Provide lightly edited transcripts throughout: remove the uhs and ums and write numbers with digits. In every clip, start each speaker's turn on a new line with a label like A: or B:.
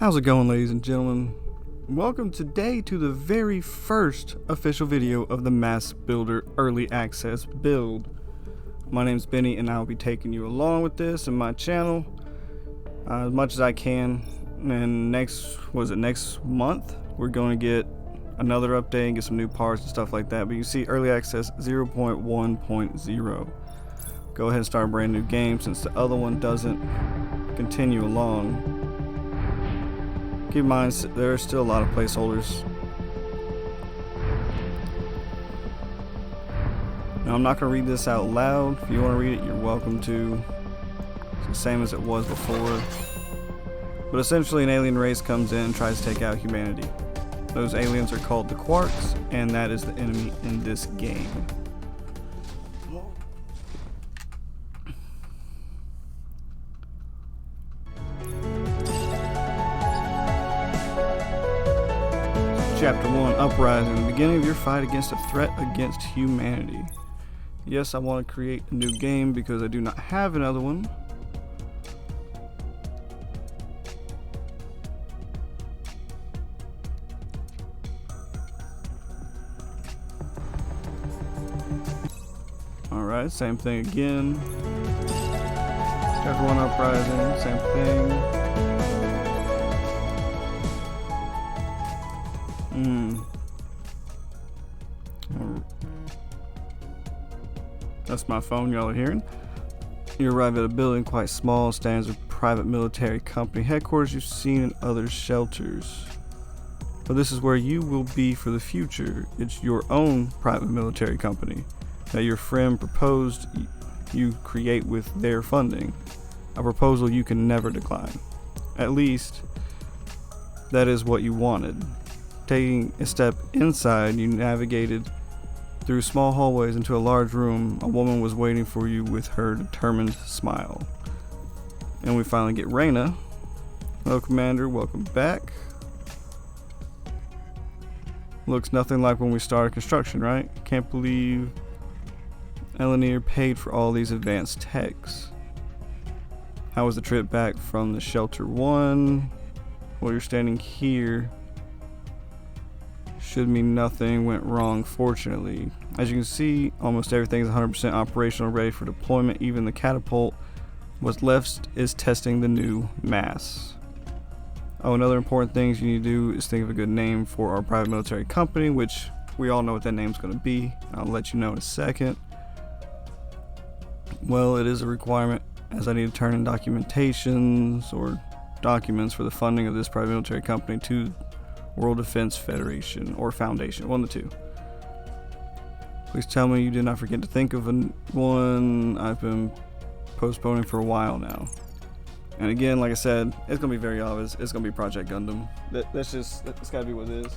A: How's it going, ladies and gentlemen? Welcome today to the very first official video of the M.A.S.S Builder Early Access build. My name's Benny and I'll be taking you along with this in my channel as much as I can. And next month, we're going to get another update and get some new parts and stuff like that. But you see Early Access 0.1.0. Go ahead and start a brand new game since the other one doesn't continue along. Keep in mind, there are still a lot of placeholders. Now, I'm not going to read this out loud. If you want to read it, you're welcome to. It's the same as it was before. But essentially, an alien race comes in and tries to take out humanity. Those aliens are called the Quarks, and that is the enemy in this game. Chapter 1, Uprising, the beginning of your fight against a threat against humanity. Yes, I want to create a new game because I do not have another one. Alright, same thing again. Chapter 1, Uprising, same thing. That's my phone y'all are hearing. You arrive at a building quite small, stands a private military company headquarters you've seen in other shelters. But this is where you will be for the future. It's your own private military company that your friend proposed you create with their funding. A proposal you can never decline. At least, that is what you wanted. Taking a step inside, you navigated through small hallways into a large room. A woman was waiting for you with her determined smile. And we finally get Reina. Hello, Commander. Welcome back. Looks nothing like when we started construction, right? Can't believe Eleanor paid for all these advanced techs. How was the trip back from the Shelter 1? Well, you're standing here. Should mean nothing went wrong, fortunately. As you can see, almost everything is 100% operational, ready for deployment. Even the catapult. What's left is testing the new M.A.S.S. Oh, another important thing you need to do is think of a good name for our private military company, which we all know what that name's going to be. I'll let you know in a second. Well, it is a requirement, as I need to turn in documentations or documents for the funding of this private military company to World Defense Federation or Foundation, one of the two. Please tell me you did not forget to think of one. I've been postponing for a while now. And again, like I said, it's gonna be very obvious. It's gonna be Project Gundam. That's gotta be what it is.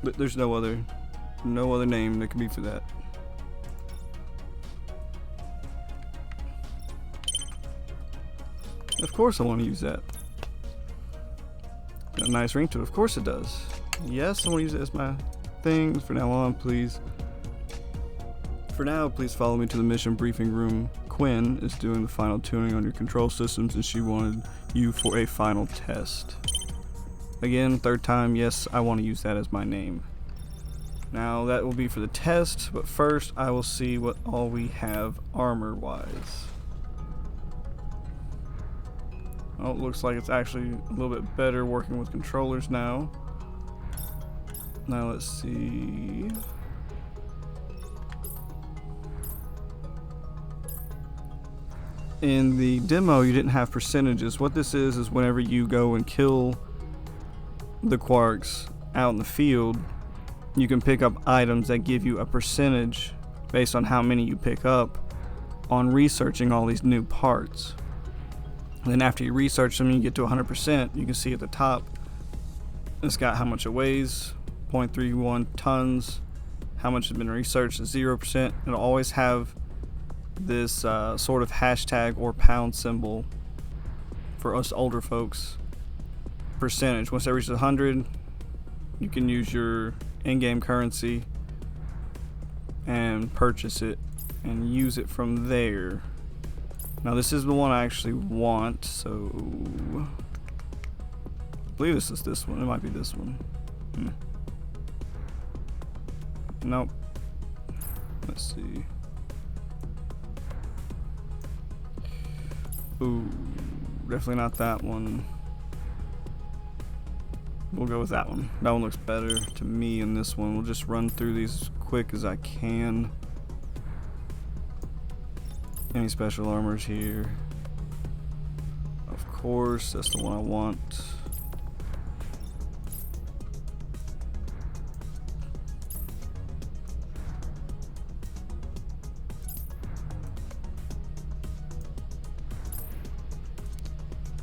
A: But there's no other name that can be for that. Of course I want to use that. Got a nice ring to it. Of course it does. Yes, I want to use it as my thing. For now on, please. For now, please follow me to the mission briefing room. Quinn is doing the final tuning on your control systems and she wanted you for a final test. Again, third time, yes, I want to use that as my name. Now, that will be for the test, but first I will see what all we have armor-wise. Oh, it looks like it's actually a little bit better working with controllers now. Now let's see. In the demo, you didn't have percentages. What this is whenever you go and kill the Quarks out in the field, you can pick up items that give you a percentage based on how many you pick up on researching all these new parts. And then after you research them, you get to 100%. You can see at the top, it's got how much it weighs, 0.31 tons, how much has been researched is 0%. It'll always have this sort of hashtag or pound symbol for us older folks. Percentage. Once it reaches 100, you can use your in-game currency and purchase it and use it from there. Now this is the one I actually want, so I believe this is this one. It might be this one. Nope. Let's see. Ooh, definitely not that one. We'll go with that one. That one looks better to me in this one. We'll just run through these as quick as I can. Any special armors here? Of course, that's the one I want.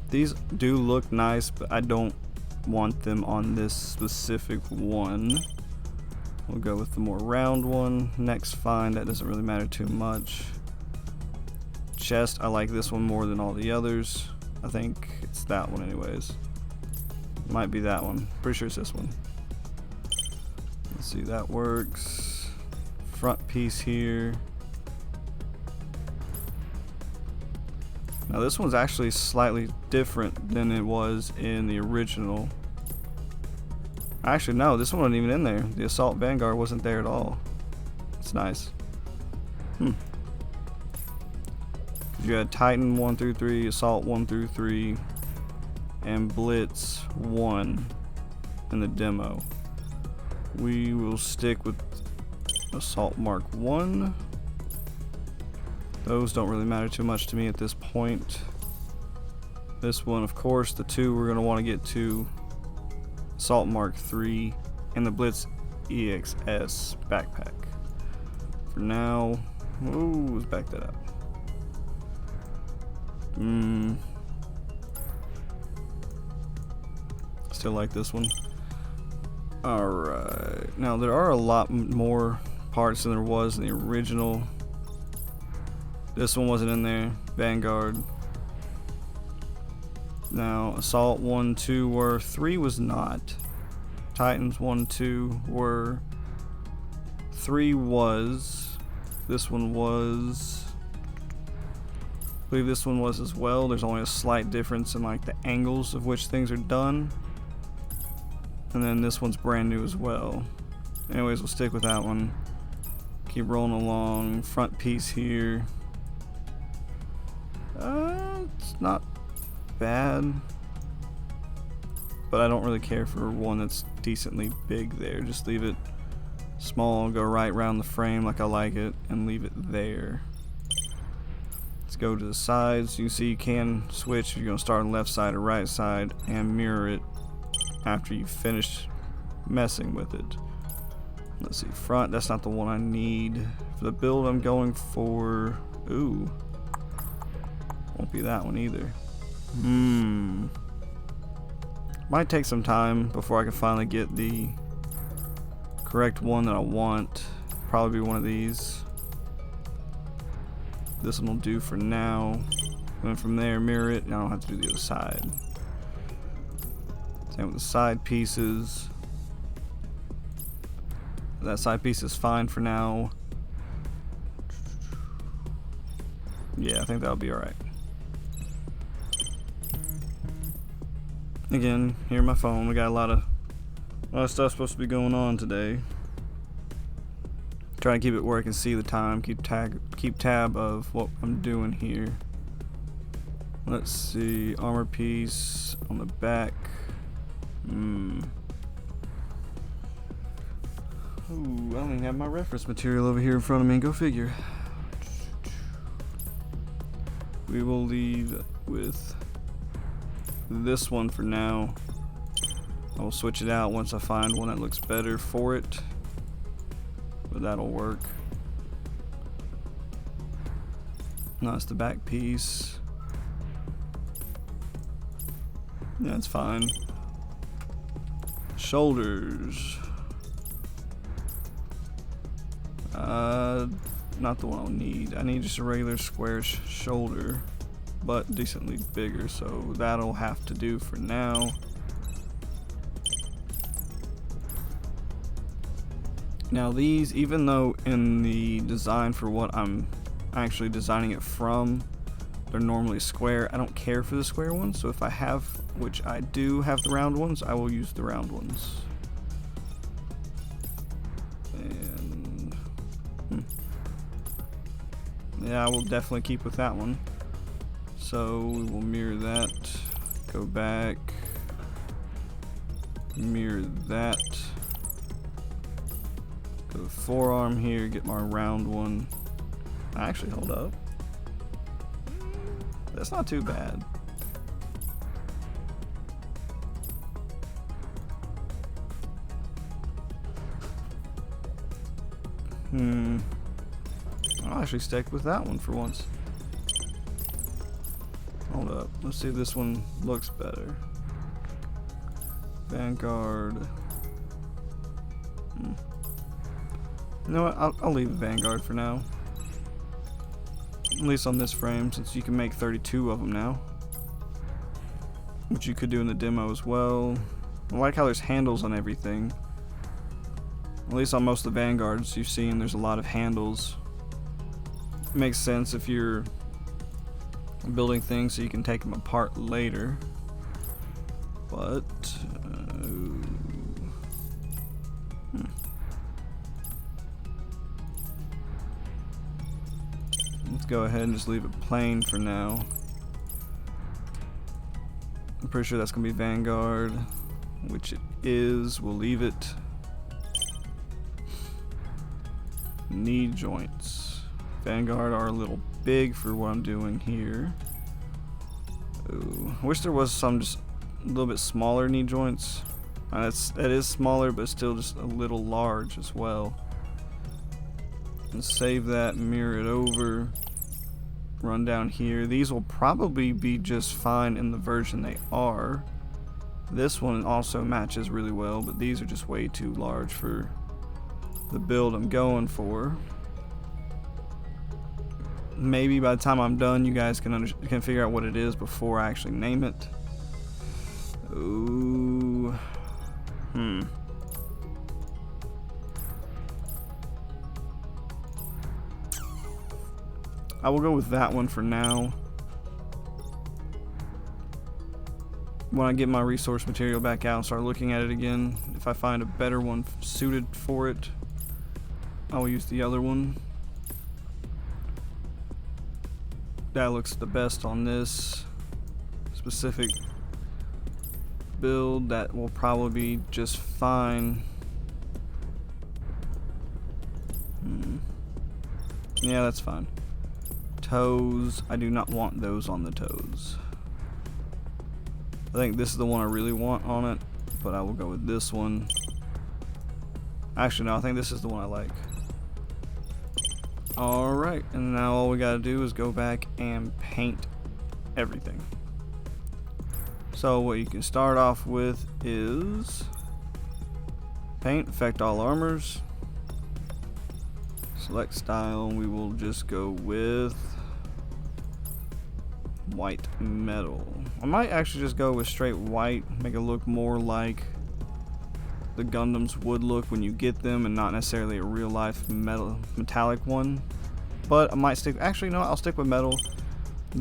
A: These do look nice, but I don't want them on this specific one. We'll go with the more round one. Next find, that doesn't really matter too much. Chest, I like this one more than all the others. I think it's that one anyways. Might be that one. Pretty sure it's this one. Let's see, that works. Front piece here. Now this one's actually slightly different than it was in the original. Actually, no, this one wasn't even in there. The Assault Vanguard wasn't there at all. It's nice. You had Titan 1 through 3, Assault 1 through 3, and Blitz 1 in the demo. We will stick with Assault Mark 1. Those don't really matter too much to me at this point. This one, of course, the two we're going to want to get to Assault Mark 3 and the Blitz EXS backpack. For now, ooh, let's back that up. Still like this one. Alright, now there are a lot more parts than there was in the original. This one wasn't in there. Vanguard. Now, Assault 1, 2 were. 3 was not. Titans 1, 2 were. 3 was. This one was. I believe this one was as well. There's only a slight difference in like the angles of which things are done. And then this one's brand new as well. Anyways, we'll stick with that one. Keep rolling along. Front piece here. It's not bad, but I don't really care for one that's decently big there. Just leave it small, go right around the frame like I like it, and leave it there. Let's go to the sides. You can see you can switch if you're going to start on the left side or right side and mirror it after you finish messing with it. Let's see, front, that's not the one I need. For the build I'm going for, ooh, won't be that one either. Might take some time before I can finally get the correct one that I want. Probably be one of these. This one will do for now. And then from there, mirror it, and I don't have to do the other side. Same with the side pieces. That side piece is fine for now. Yeah, I think that'll be alright. Again, here on my phone, we got a lot of stuff supposed to be going on today. Trying to keep it where I can see the time, keep tab of what I'm doing here. Let's see, armor piece on the back. Ooh, I don't even have my reference material over here in front of me. Go figure. We will leave with this one for now. I will switch it out once I find one that looks better for it, but that'll work. No, it's the back piece. Yeah, it's fine. Shoulders. Not the one I'll need. I need just a regular square shoulder, but decently bigger, so that'll have to do for now. Now these, even though in the design for what I'm actually designing it from, they're normally square. I don't care for the square ones, so if I have, which I do have the round ones, I will use the round ones. And yeah, I will definitely keep with that one. So we will mirror that, go back, mirror that, go to forearm here, get my round one. Actually, hold up. That's not too bad. I'll actually stick with that one for once. Hold up. Let's see if this one looks better. Vanguard. You know what? I'll leave Vanguard for now. At least on this frame, since you can make 32 of them now. Which you could do in the demo as well. I like how there's handles on everything. At least on most of the Vanguards you've seen, there's a lot of handles. It makes sense if you're building things so you can take them apart later. But let's go ahead and just leave it plain for now. I'm pretty sure that's gonna be Vanguard, which it is. We'll leave it. Knee joints. Vanguard are a little big for what I'm doing here. Ooh, I wish there was some just a little bit smaller knee joints. That is smaller, but still just a little large as well. And save that, mirror it over, run down here. These will probably be just fine in the version they are. This one also matches really well, but these are just way too large for the build I'm going for. Maybe by the time I'm done, you guys can figure out what it is before I actually name it. Ooh. I will go with that one for now. When I get my resource material back out and start looking at it again, if I find a better one suited for it, I will use the other one. That looks the best on this specific build. That will probably be just fine. Yeah, that's fine. Toes, I do not want those on the toes. I think this is the one I really want on it, but I will go with this one. Actually, no, I think this is the one I like. Alright, and now all we gotta do is go back and paint everything. So what you can start off with is paint, affect all armors, select style, and we will just go with white metal. I might actually just go with straight white, make it look more like the Gundams would look when you get them and not necessarily a real life metallic one. But I might stick, actually no, I'll stick with metal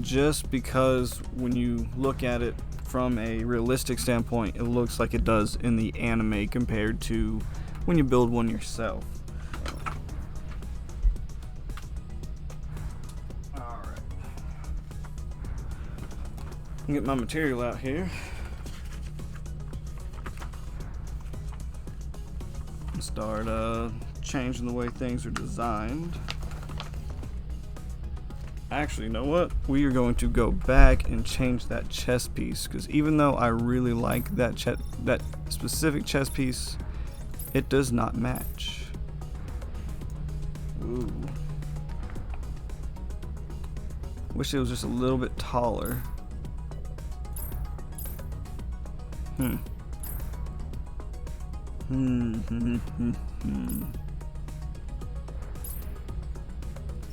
A: just because when you look at it from a realistic standpoint, it looks like it does in the anime compared to when you build one yourself. Alright. Get my material out here. Start changing the way things are designed. Actually, you know what? We are going to go back and change that chest piece, because even though I really like that specific chest piece, it does not match. Ooh. Wish it was just a little bit taller.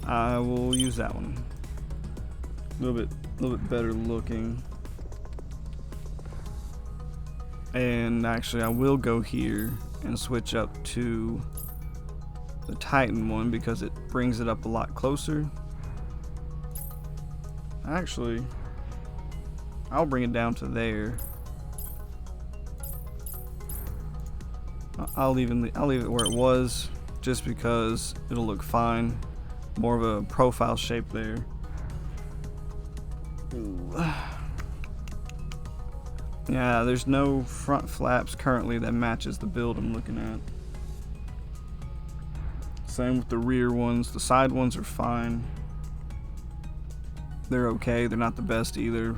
A: I will use that one. A little bit better looking. And actually I will go here and switch up to the Titan one because it brings it up a lot closer. Actually, I'll bring it down to there. I'll leave it where it was, just because it'll look fine. More of a profile shape there. Ooh. Yeah, there's no front flaps currently that matches the build I'm looking at. Same with the rear ones. The side ones are fine. They're okay. They're not the best either.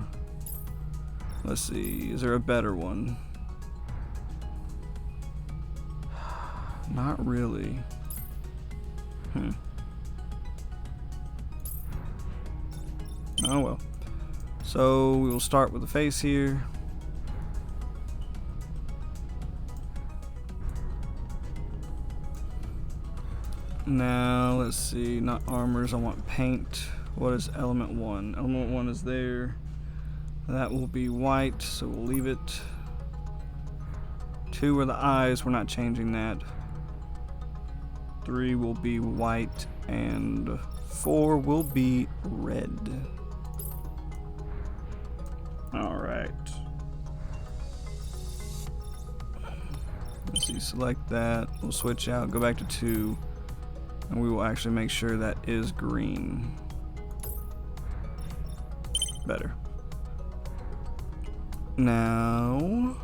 A: Let's see. Is there a better one? Not really. Oh well. So we will start with the face here. Now let's see, not armors, I want paint. What is element 1? Element 1 is there. That will be white, so we'll leave it. 2 are the eyes, we're not changing that. 3 will be white, and 4 will be red. Alright. Let's see, select that. We'll switch out, go back to 2. And we will actually make sure that is green. Better. Now,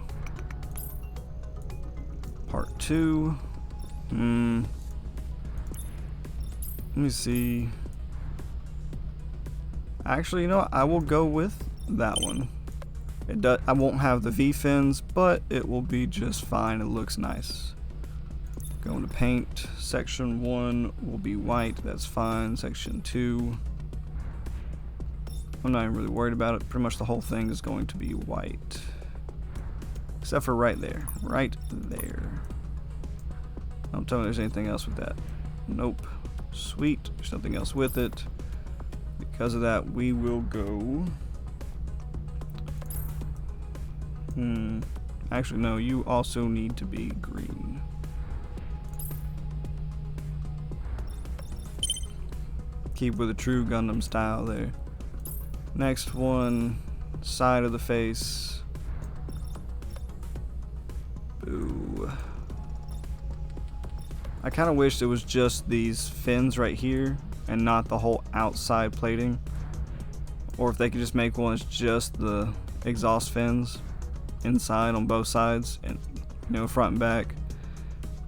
A: part 2. Let me see. Actually, you know what? I will go with that one. I won't have the V fins, but it will be just fine. It looks nice. Going to paint. Section 1 will be white. That's fine. Section 2. I'm not even really worried about it. Pretty much the whole thing is going to be white. Except for right there. Right there. Don't tell me there's anything else with that. Nope. Sweet. There's nothing else with it. Because of that, we will go... Actually, no. You also need to be green. Keep with a true Gundam style there. Next one, side of the face. Boo. I kind of wish it was just these fins right here and not the whole outside plating. Or if they could just make one that's just the exhaust fins inside on both sides, and front and back,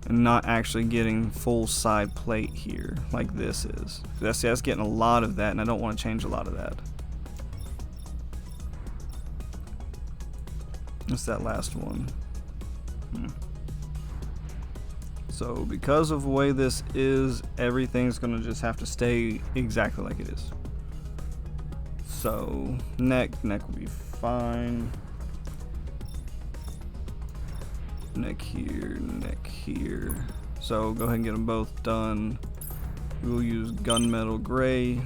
A: and not actually getting full side plate here like this is. That's getting a lot of that, and I don't want to change a lot of that. It's that last one. So because of the way this is, everything's gonna just have to stay exactly like it is. So neck will be fine. Neck here. So go ahead and get them both done. We will use gunmetal gray.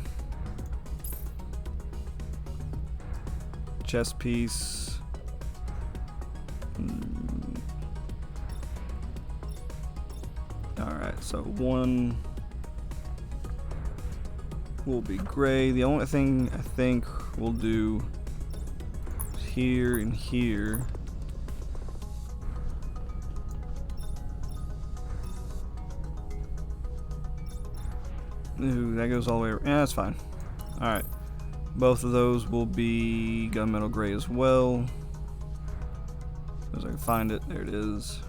A: Chest piece. Alright, so one will be gray. The only thing I think we'll do is here and here. Ooh, that goes all the way around. Yeah, that's fine. Alright. Both of those will be gunmetal gray as well. As I can find it. There it is.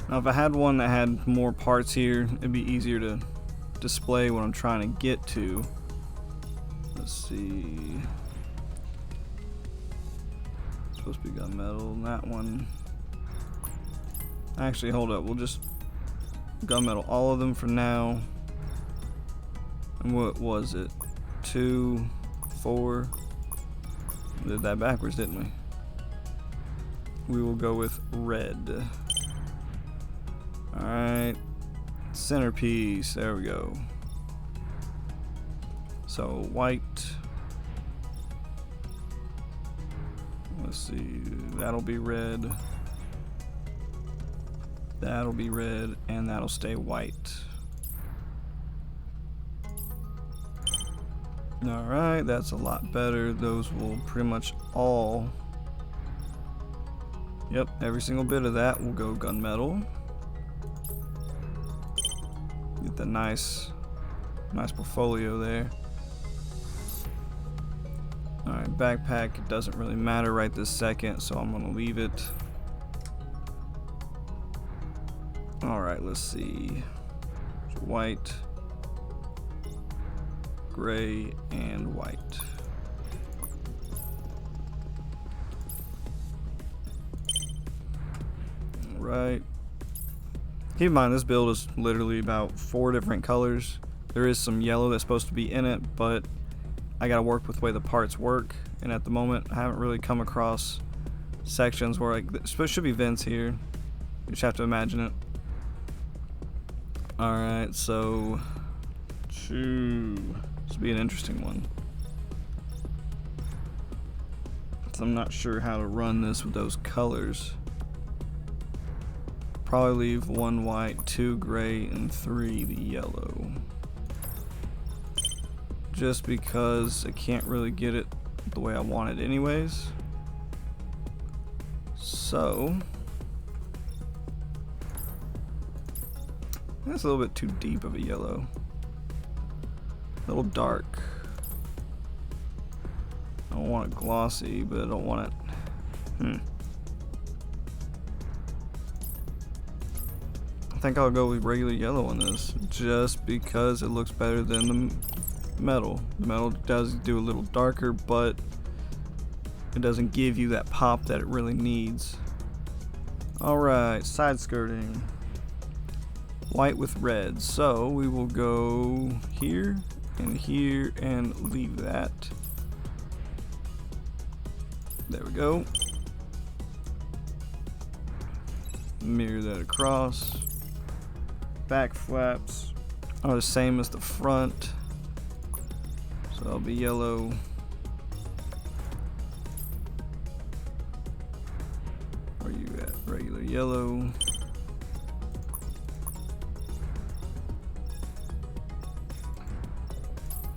A: Now if I had one that had more parts here, it'd be easier to display what I'm trying to get to. Let's see. Supposed to be gunmetal. That one. Actually, hold up. We'll just gunmetal all of them for now. And what was it? 2, 4. We did that backwards, didn't we? We will go with red. Alright. Centerpiece. There we go. So, white. Let's see. That'll be red. That'll be red, and that'll stay white. Alright, that's a lot better. Those will pretty much all... Yep, every single bit of that will go gunmetal. Get the nice portfolio there. Alright, backpack, it doesn't really matter right this second, so I'm gonna leave it. Alright, let's see. White, gray, and white. Right. Keep in mind, this build is literally about 4 different colors. There is some yellow that's supposed to be in it, but I gotta work with the way the parts work, and at the moment I haven't really come across sections where there should be vents here. You just have to imagine it. Alright, so this will be an interesting one. So I'm not sure how to run this with those colors. Probably leave 1 white, 2 gray, and 3 the yellow. Just because I can't really get it the way I want it anyways. So that's a little bit too deep of a yellow. A little dark. I don't want it glossy, but I don't want it. I think I'll go with regular yellow on this, just because it looks better than the metal. The metal does do a little darker, but it doesn't give you that pop that it really needs. Alright, side skirting. White with red. So we will go here and leave that. There we go. Mirror that across. Back flaps are the same as the front, so that'll be yellow. Where you at? Regular yellow.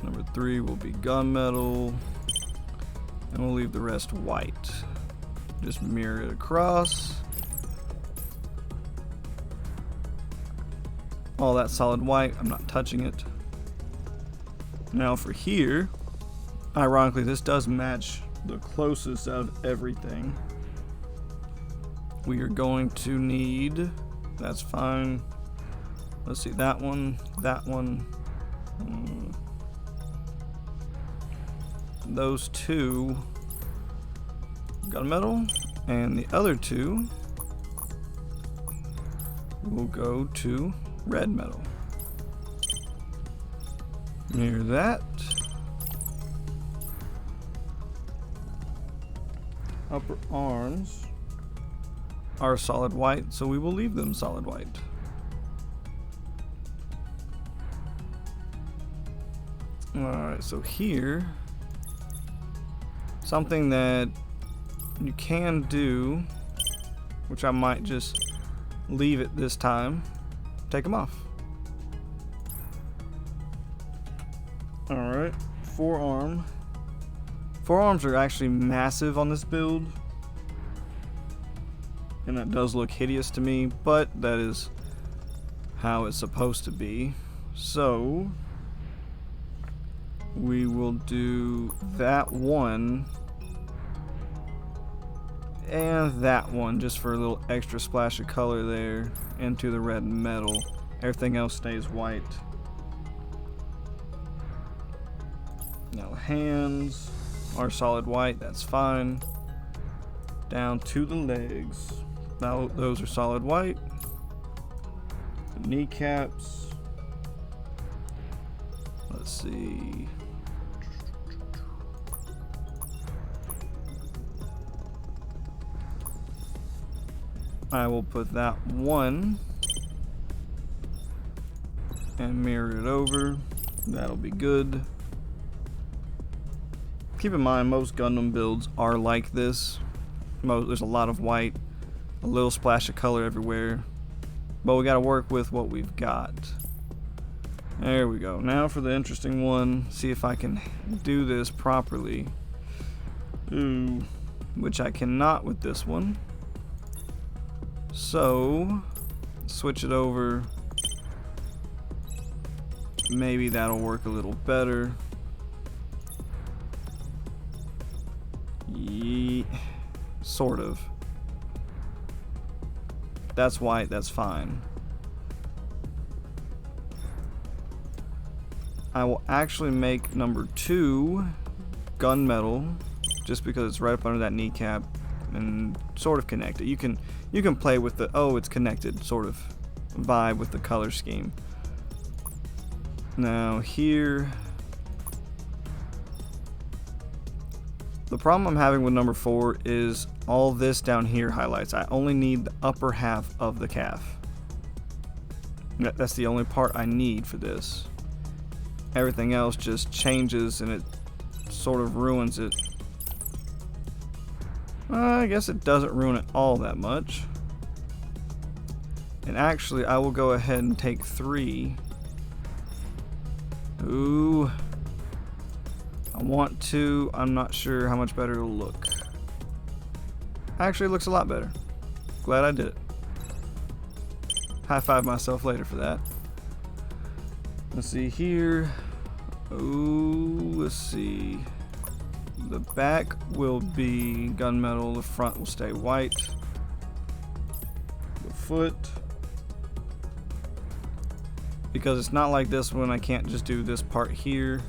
A: Number 3 will be gunmetal, and we'll leave the rest white. Just mirror it across. All that solid white, I'm not touching it. Now for here, ironically this does match the closest out of everything. We are going to need, that's fine. Let's see, that one. Those 2 gunmetal, and the other 2 will go to red metal. Mirror that. Upper arms are solid white, so we will leave them solid white. Alright, so here, something that you can do, which I might just leave it this time, take them off. Alright, forearm. Forearms are actually massive on this build, and that does look hideous to me, but that is how it's supposed to be. So we will do that one and that one, just for a little extra splash of color there into the red metal. Everything else stays white. Now hands are solid white, that's fine. Down to the legs. Now those are solid white. The kneecaps. Let's see. I will put that one and mirror it over. That'll be good. Keep in mind, most Gundam builds are like this. There's a lot of white, a little splash of color everywhere. but we gotta work with what we've got. There we go. Now for the interesting one, see if I can do this properly. Ooh, which I cannot with this one. So, switch it over. Maybe that'll work a little better. Sort of. That's white, that's fine. I will actually make number 2 gunmetal, just because it's right up under that kneecap and sort of connected. You can play with the it's connected sort of vibe with the color scheme. Now here, the problem I'm having with number 4 is all this down here highlights. I only need the upper half of the calf. That's the only part I need for this. Everything else just changes and it sort of ruins it. I guess it doesn't ruin it all that much. And actually, I will go ahead and take 3. Ooh. I want to. I'm not sure how much better it'll look. Actually, it looks a lot better. Glad I did it. High five myself later for that. Let's see here. Ooh, let's see. The back will be gunmetal. The front will stay white. The foot. Because it's not like this one, I can't just do this part here.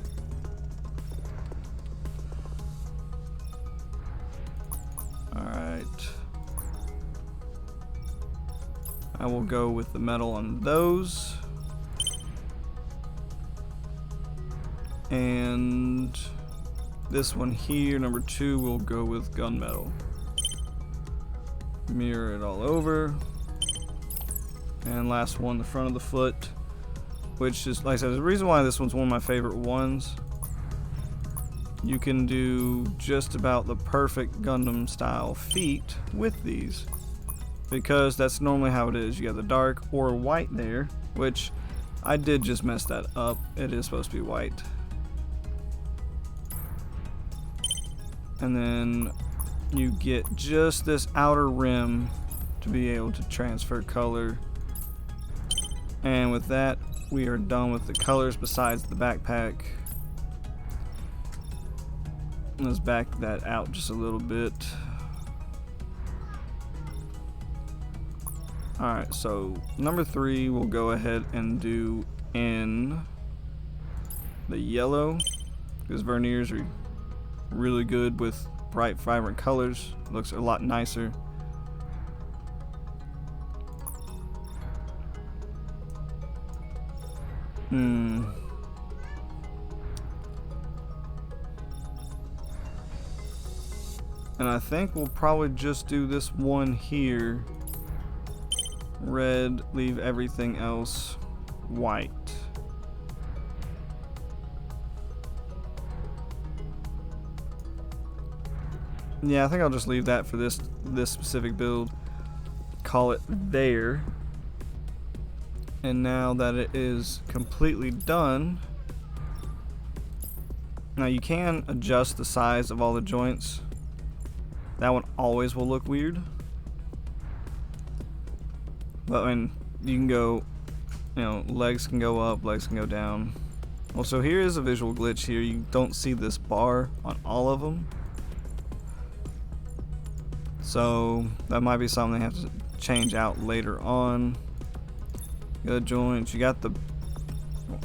A: Alright. I will go with the metal on those. And this one here, number 2, will go with gunmetal. Mirror it all over. And last one, the front of the foot. Which is, like I said, the reason why this one's one of my favorite ones. You can do just about the perfect Gundam style feet with these. Because that's normally how it is. You got the dark or white there. Which, I did just mess that up. It is supposed to be white. And then you get just this outer rim to be able to transfer color. And with that, we are done with the colors besides the backpack. Let's back that out just a little bit. Alright, so number 3 we'll go ahead and do in the yellow, because verniers are really good with bright, vibrant colors. Looks a lot nicer. And I think we'll probably just do this one here. Red, leave everything else white. Yeah, I think I'll just leave that for this specific build. Call it there. And now that it is completely done, now you can adjust the size of all the joints. That one always will look weird. But I mean, you can go, legs can go up, legs can go down. Also, here is a visual glitch here. You don't see this bar on all of them. So that might be something they have to change out later on. The joints, you got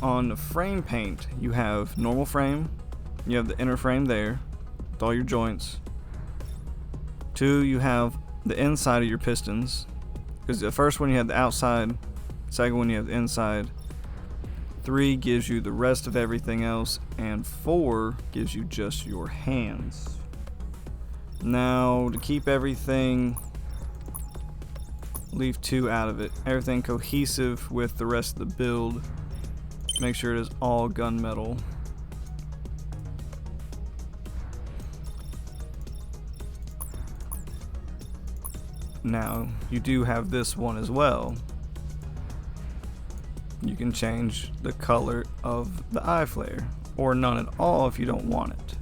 A: on the frame paint, you have normal frame, you have the inner frame there with all your joints. 2, you have the inside of your pistons, because the first one you have the outside, second one you have the inside. 3 gives you the rest of everything else, and 4 gives you just your hands. Now, to keep everything, leave 2 out of it. Everything cohesive with the rest of the build. Make sure it is all gunmetal. Now, you do have this one as well. you can change the color of the eye flare, or none at all if you don't want it.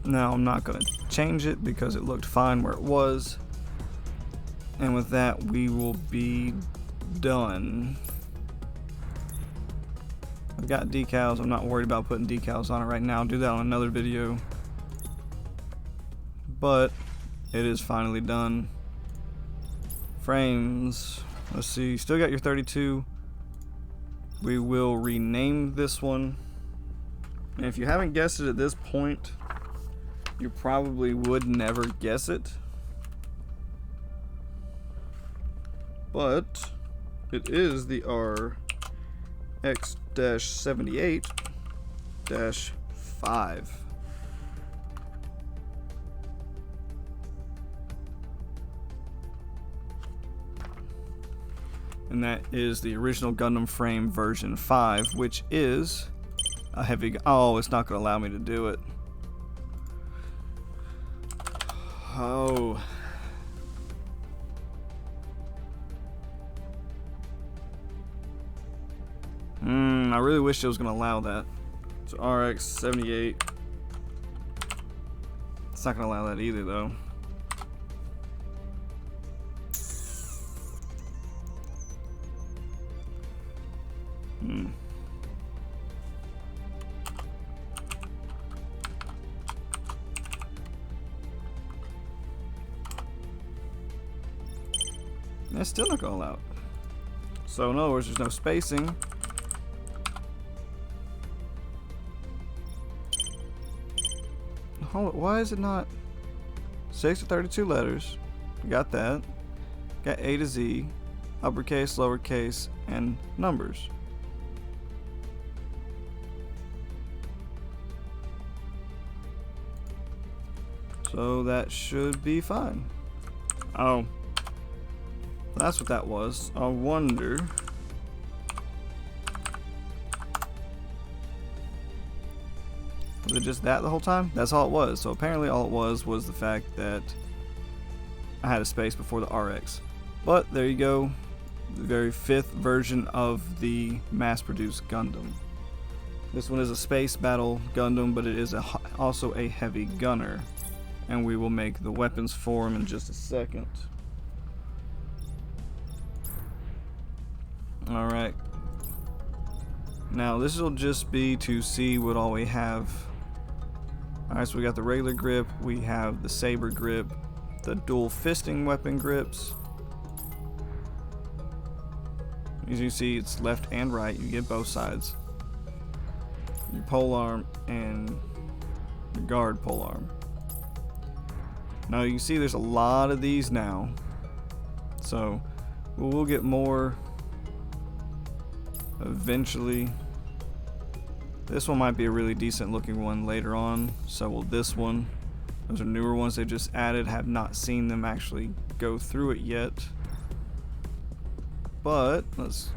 A: Now I'm not going to change it because it looked fine where it was. And with that, we will be done. I've got decals. I'm not worried about putting decals on it right now. I'll do that on another video. But it is finally done. Frames. Let's see. Still got your 32. We will rename this one. And if you haven't guessed it at this point, you probably would never guess it. But it is the RX78-5. And that is the original Gundam frame version 5, which is a heavy... Oh, it's not going to allow me to do it. Oh. I really wish it was going to allow that. So RX78. It's not going to allow that either, though. It's still not going to allow it. So in other words, there's no spacing. Hold on, why is it not 6 to 32 letters? Got that. Got A to Z, uppercase, lowercase, and numbers. So that should be fine. Oh. That's what that was. I wonder. Was it just that the whole time? That's all it was. So apparently all it was the fact that I had a space before the RX. But there you go. The very 5th version of the mass-produced Gundam. This one is a space battle Gundam, but it is also a heavy gunner. And we will make the weapons for him in just a second. Alright. Now this will just be to see what all we have. Alright, so we got the regular grip, we have the saber grip, the dual fisting weapon grips. As you see, it's left and right, you get both sides. Your polearm and your guard polearm. Now you can see there's a lot of these now. So we'll get more eventually. This one might be a really decent looking one later on, so will this one. Those are newer ones they just added, have not seen them actually go through it yet. But let's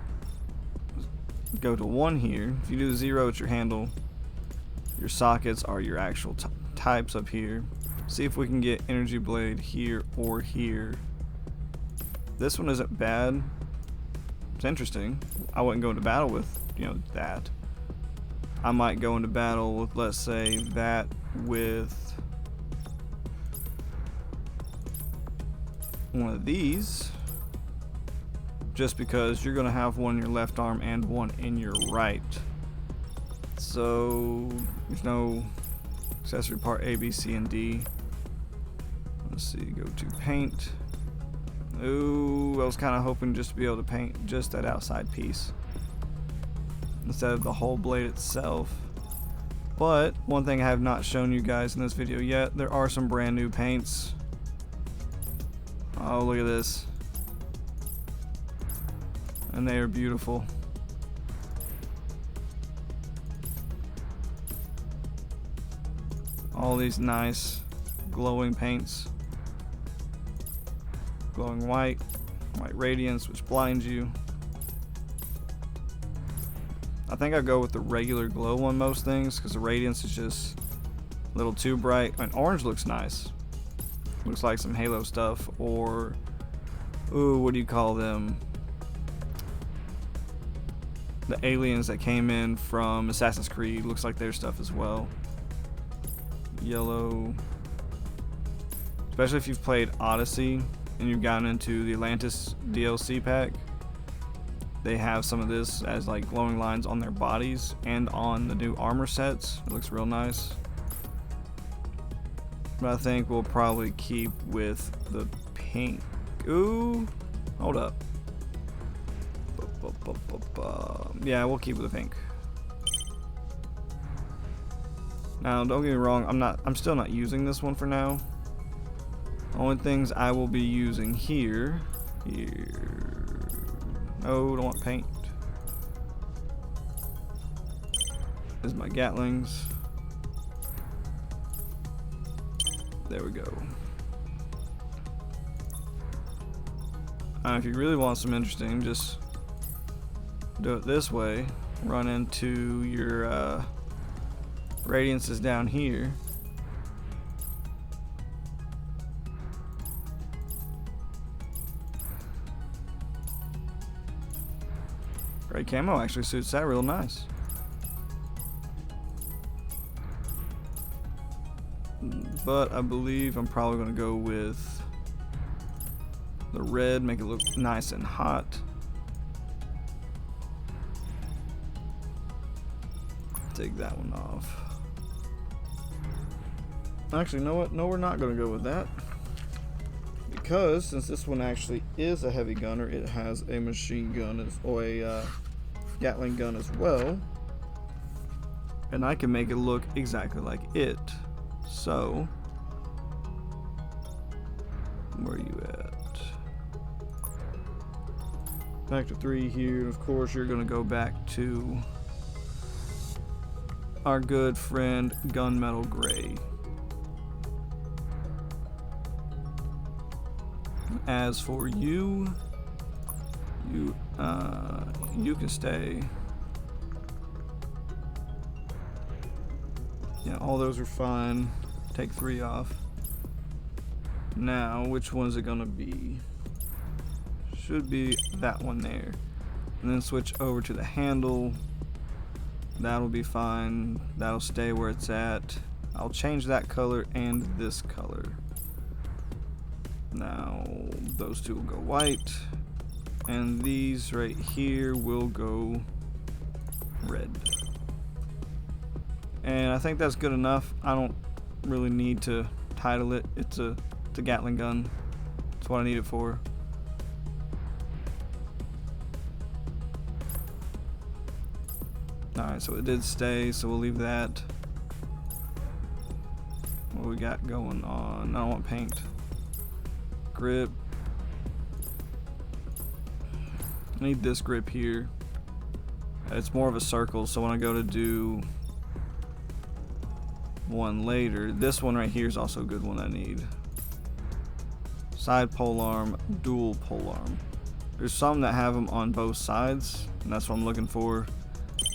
A: go to 1 here. If you do 0, it's your handle. Your sockets are your actual types up here. See if we can get energy blade here or here. This one isn't bad. It's interesting. I wouldn't go into battle with, that. I might go into battle with, let's say, that with one of these. Just because you're going to have one in your left arm and one in your right. So, there's no accessory part A, B, C, and D. Let's see, go to paint. Ooh, I was kind of hoping just to be able to paint just that outside piece instead of the whole blade itself. But one thing I have not shown you guys in this video yet, there are some brand new paints. Oh, look at this. And they are beautiful. All these nice glowing paints. Glowing white, white radiance, which blinds you. I think I'll go with the regular glow on most things because the radiance is just a little too bright. I mean, orange looks nice. Looks like some Halo stuff, or ooh, what do you call them? the aliens that came in from Assassin's Creed. Looks like their stuff as well. Yellow. Especially if you've played Odyssey and you've gotten into the Atlantis DLC pack. They have some of this as like glowing lines on their bodies and on the new armor sets. It looks real nice. But I think we'll probably keep with the pink. Ooh, hold up. Yeah, we'll keep with the pink. Now, don't get me wrong, I'm still not using this one for now. Only things I will be using here. No, don't want paint. Is my Gatlings. There we go. If you really want some interesting, just do it this way. Run into your radiances down here. Gray camo actually suits that real nice. But I believe I'm probably going to go with the red, make it look nice and hot. Take that one off. Actually, you know what? No, we're not going to go with that. Because since this one actually is a heavy gunner, it has a machine gun or a Gatling gun as well. And I can make it look exactly like it. So, where are you at? Factor 3 here. Of course, you're going to go back to our good friend Gunmetal Gray. As for you, you can stay. Yeah, all those are fine. Take 3 off. Now, which one is it gonna be? Should be that one there. And then switch over to the handle. That'll be fine. That'll stay where it's at. I'll change that color and this color. Now, those two will go white. And these right here will go red. And I think that's good enough. I don't really need to title it. It's a Gatling gun. That's what I need it for. Alright, so it did stay, so we'll leave that. What we got going on? I don't want paint. Grip. I need this grip here. It's more of a circle, so when I go to do one later, this one right here is also a good one I need. Side polearm, dual polearm. There's some that have them on both sides, and that's what I'm looking for.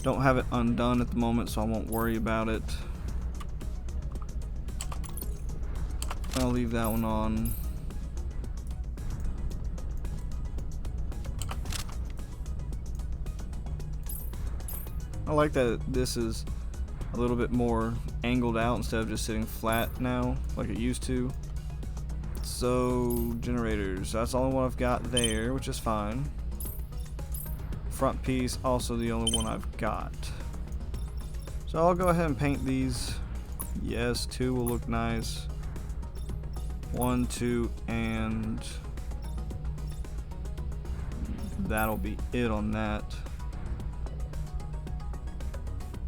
A: Don't have it undone at the moment, so I won't worry about it. I'll leave that one on. I like that this is a little bit more angled out instead of just sitting flat now like it used to. So generators, that's the only one I've got there, which is fine. Front piece, also the only one I've got. So I'll go ahead and paint these. Yes, 2 will look nice. 1, 2, and that'll be it on that.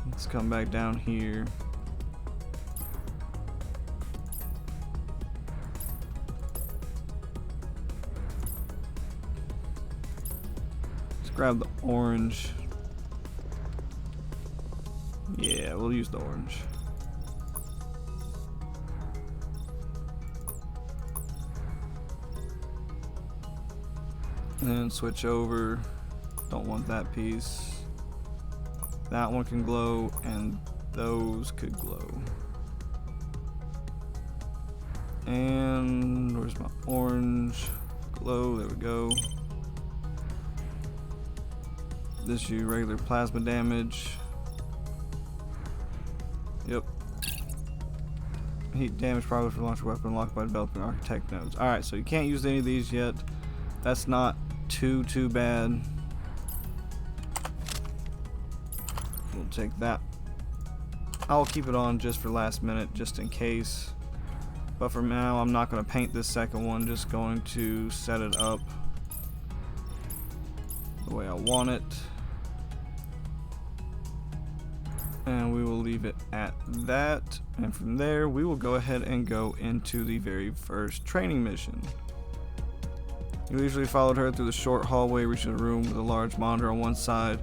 A: Let's come back down here. Let's grab the orange. Yeah, we'll use the orange. And then switch over. Don't want that piece. That one can glow, and those could glow. And where's my orange? Glow, there we go. This you regular plasma damage. Yep. Heat damage probably for launch weapon locked by developing architect nodes. Alright, so you can't use any of these yet. That's not too bad. We'll take that. I'll keep it on just for last minute, just in case. But for now, I'm not going to paint this second one. Just going to set it up the way I want it. And we will leave it at that. And from there, we will go ahead and go into the very first training mission. You leisurely followed her through the short hallway, reaching a room with a large monitor on one side,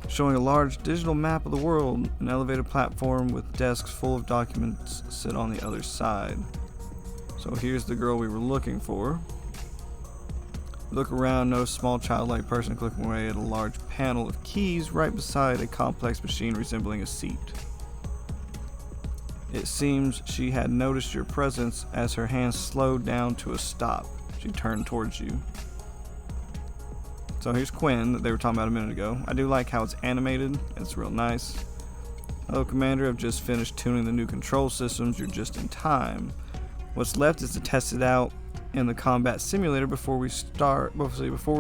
A: showing a large digital map of the world. An elevated platform with desks full of documents sit on the other side. So here's the girl we were looking for. Look around, no small childlike person clicking away at a large panel of keys right beside a complex machine resembling a seat. It seems she had noticed your presence as her hands slowed down to a stop. She turned towards you. So here's Quinn that they were talking about a minute ago. I do like how it's animated. It's real nice. Hello, Commander. I've just finished tuning the new control systems. You're just in time. What's left is to test it out in the combat simulator before we're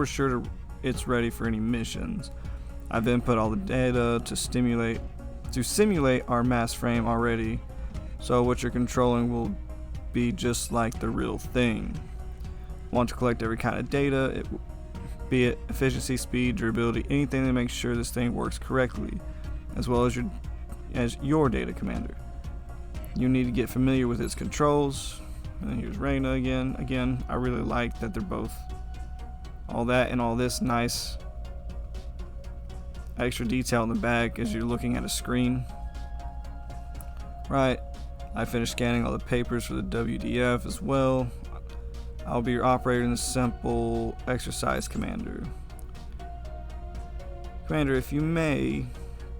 A: sure it's ready for any missions. I've input all the data to simulate our M.A.S.S frame already, so what you're controlling will be just like the real thing. Want to collect every kind of data, be it efficiency, speed, durability, anything that makes sure this thing works correctly, as well as your data, Commander. You need to get familiar with its controls. And then here's Reyna again. Again, I really like that they're both all that and all this nice extra detail in the back as you're looking at a screen. Right, I finished scanning all the papers for the WDF as well. I'll be your operator in the simple exercise, Commander. Commander, if you may,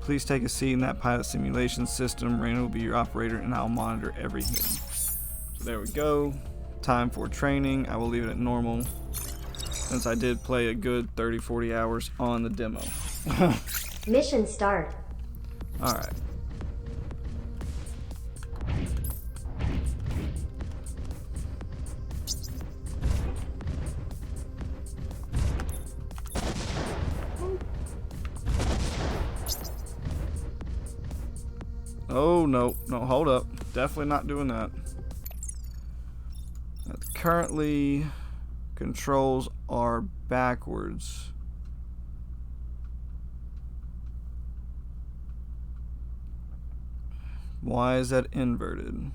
A: please take a seat in that pilot simulation system. Reyna will be your operator and I'll monitor everything. So there we go. Time for training. I will leave it at normal since I did play a good 30-40 hours on the demo.
B: Mission start.
A: Alright. Oh, no, hold up. Definitely not doing that. Currently, controls are backwards. Why is that inverted?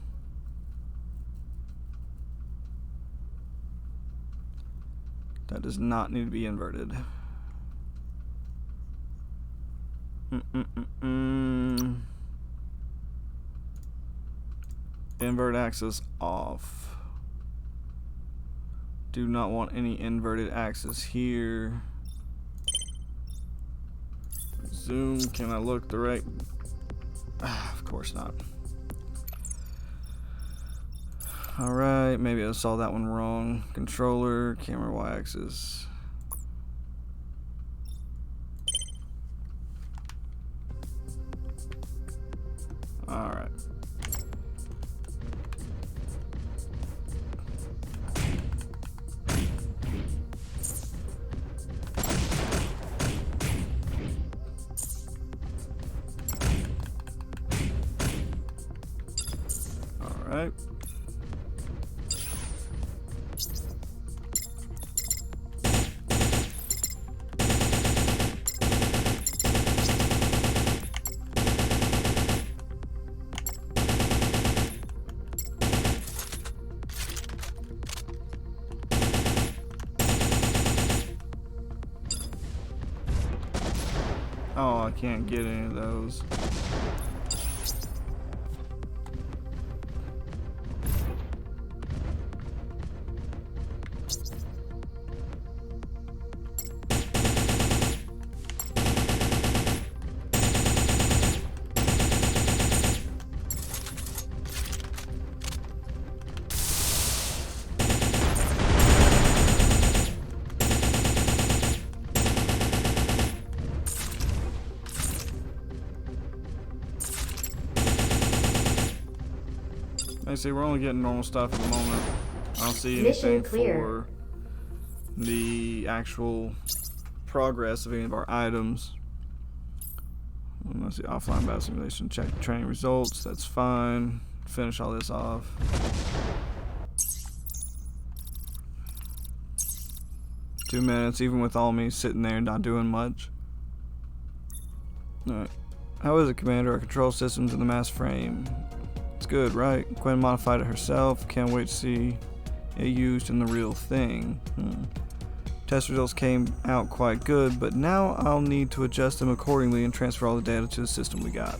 A: That does not need to be inverted. Invert axis off. Do not want any inverted axis here. Zoom, can I look the right? Of course not. Alright, maybe I saw that one wrong. Controller, camera y-axis. Alright. Alright. Oh, I can't get any of those. I see we're only getting normal stuff at the moment. I don't see
B: Mission
A: anything
B: clear.
A: for the actual progress of any of our items. Let's see, offline battle simulation, check training results, that's fine. Finish all this off. Two minutes, even with all me sitting there not doing much. Alright. How is it, Commander? Our control system's in the mass frame. It's good, right? Gwen modified it herself. Can't wait to see it used in the real thing. Test results came out quite good, but now I'll need to adjust them accordingly and transfer all the data to the system we got.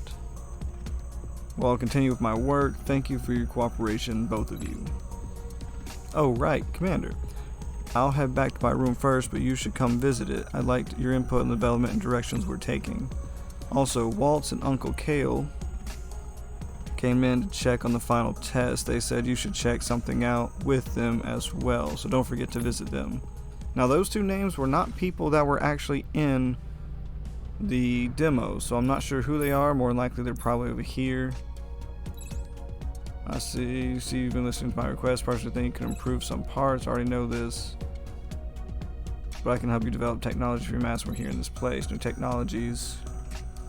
A: Well, I'll continue with my work. Thank you for your cooperation, both of you. Oh, right, Commander. I'll head back to my room first, but you should come visit it. I liked your input in the development and directions we're taking. Also, Waltz and Uncle Kale came in to check on the final test. They said you should check something out with them as well, so don't forget to visit them. Now, those two names were not people that were actually in the demo, so I'm not sure who they are. More than likely, they're probably over here. I see you've been listening to my request. Partially think you can improve some parts. I already know this, but I can help you develop technology for your mass. We're here in this place. New technologies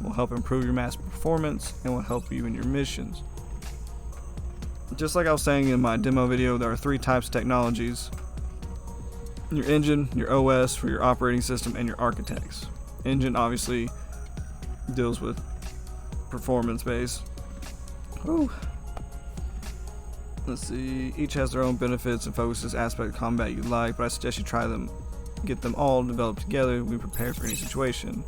A: will help improve your mass performance and will help you in your missions. Just like I was saying in my demo video, there are three types of technologies: your engine, your OS for your operating system, and your architects. Engine obviously deals with performance base. Ooh. Let's see, each has their own benefits and focuses aspect of combat you like, but I suggest you try them, get them all developed together and be prepared for any situation.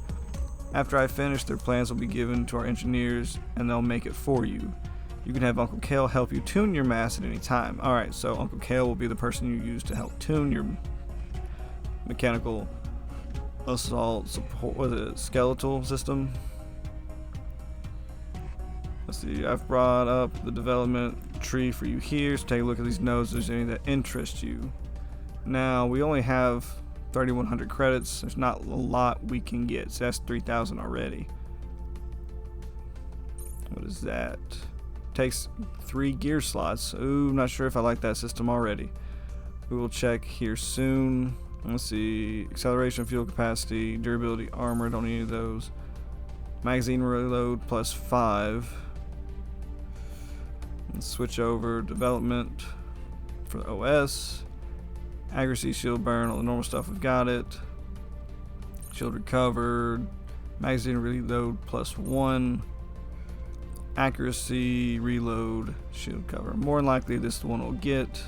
A: After I finish, their plans will be given to our engineers and they'll make it for you. You can have Uncle Kale help you tune your mass at any time. Alright, so Uncle Kale will be the person you use to help tune your mechanical assault support, what is it, skeletal system? Let's see, I've brought up the development tree for you here, so take a look at these nodes if there's any that interest you. Now, we only have 3,100 credits. There's not a lot we can get, so that's 3,000 already. What is that? Takes 3 gear slots. Ooh, not sure if I like that system already. We will check here soon. Let's see, acceleration, fuel capacity, durability, armor, don't need any of those. Magazine reload plus 5. Let's switch over development for the OS. Accuracy, shield burn, all the normal stuff, we've got it. Shield recovered. Magazine reload plus 1. Accuracy, reload, shield cover. More than likely this is the one we'll get.